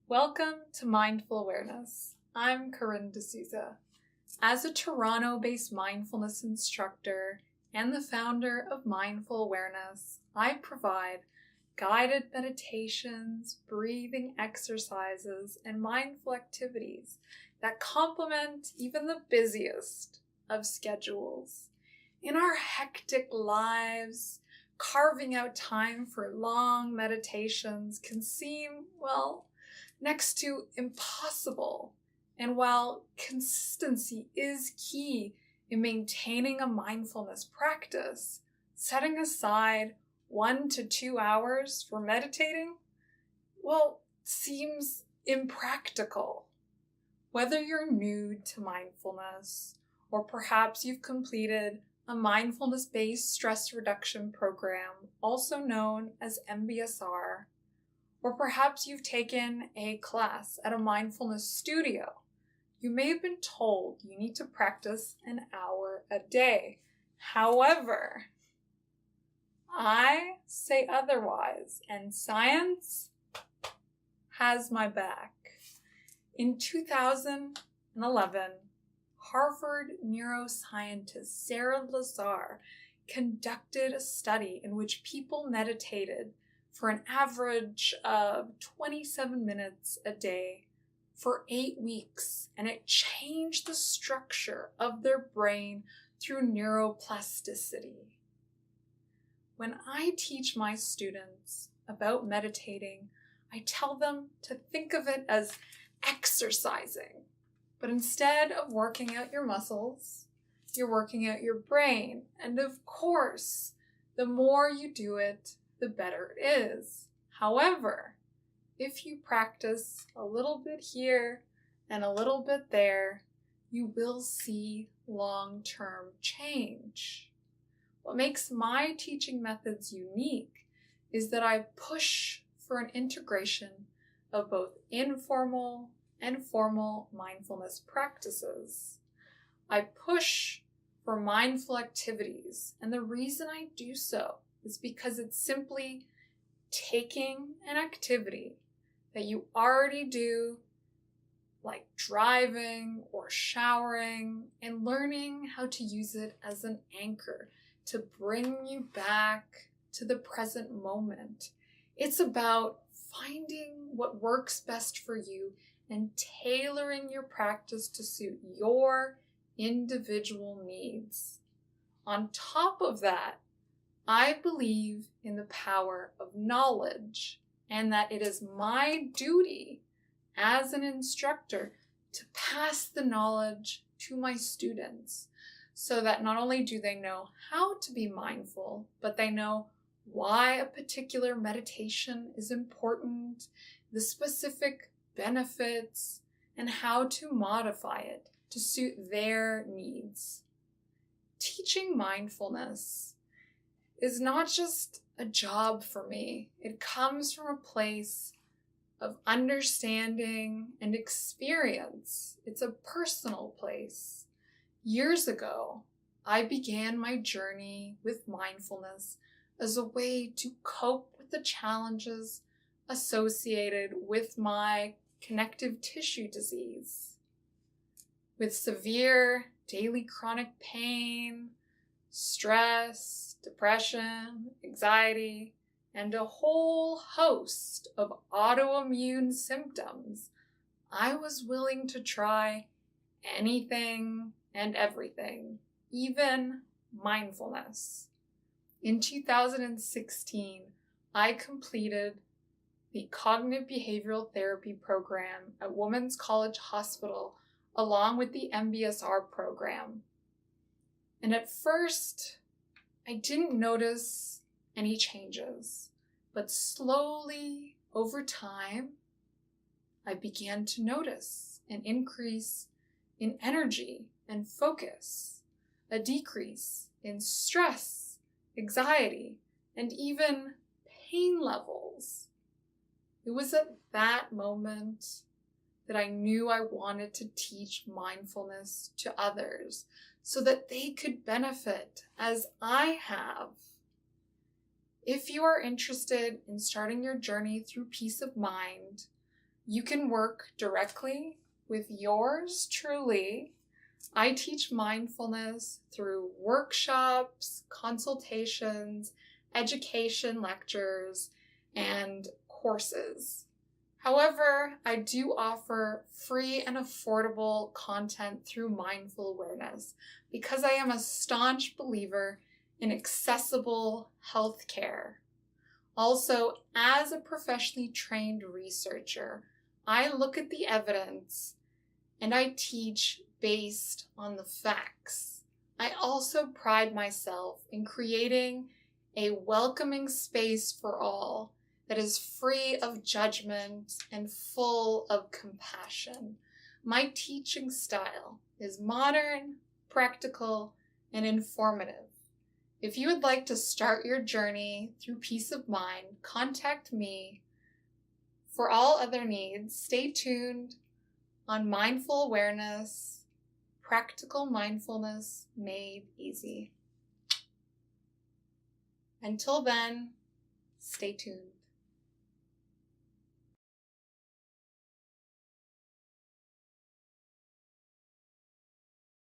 Welcome to Mindful Awareness. I'm Corin De Sousa. As a Toronto-based mindfulness instructor and the founder of Mindful Awareness, I provide guided meditations, breathing exercises, and mindful activities that complement even the busiest of schedules. In our hectic lives, carving out time for long meditations can seem, next to impossible. And while consistency is key in maintaining a mindfulness practice, setting aside 1 to 2 hours for meditating, seems impractical. Whether you're new to mindfulness, or perhaps you've completed a mindfulness-based stress reduction program, also known as MBSR, or perhaps you've taken a class at a mindfulness studio, you may have been told you need to practice an hour a day. However, I say otherwise, and science has my back. In 2011, Harvard neuroscientist Sarah Lazar conducted a study in which people meditated for an average of 27 minutes a day for 8 weeks, and it changed the structure of their brain through neuroplasticity. When I teach my students about meditating, I tell them to think of it as exercising. But instead of working out your muscles, you're working out your brain. And of course, the more you do it, the better it is. However, if you practice a little bit here and a little bit there, you will see long-term change. What makes my teaching methods unique is that I push for an integration of both informal and formal mindfulness practices. I push for mindful activities, and the reason I do so is because it's simply taking an activity that you already do, like driving or showering, and learning how to use it as an anchor to bring you back to the present moment. It's about finding what works best for you and tailoring your practice to suit your individual needs. On top of that, I believe in the power of knowledge and that it is my duty as an instructor to pass the knowledge to my students so that not only do they know how to be mindful, but they know why a particular meditation is important, the specific benefits, and how to modify it to suit their needs. Teaching mindfulness is not just a job for me. It comes from a place of understanding and experience. It's a personal place. Years ago, I began my journey with mindfulness as a way to cope with the challenges associated with my connective tissue disease. With severe daily chronic pain, stress, depression, anxiety, and a whole host of autoimmune symptoms, I was willing to try anything and everything, even mindfulness. In 2016, I completed the Cognitive Behavioral Therapy program at Women's College Hospital along with the MBSR program. And at first, I didn't notice any changes, but slowly over time, I began to notice an increase in energy and focus, a decrease in stress, anxiety, and even pain levels. It was at that moment that I knew I wanted to teach mindfulness to others so that they could benefit as I have. If you are interested in starting your journey through peace of mind, you can work directly with yours truly. I teach mindfulness through workshops, consultations, education lectures, and courses. However, I do offer free and affordable content through mindful awareness because I am a staunch believer in accessible healthcare. Also, as a professionally trained researcher, I look at the evidence and I teach based on the facts. I also pride myself in creating a welcoming space for all that is free of judgment and full of compassion. My teaching style is modern, practical, and informative. If you would like to start your journey through peace of mind, contact me. For all other needs, stay tuned on Mindful Awareness, Practical Mindfulness Made Easy. Until then, stay tuned.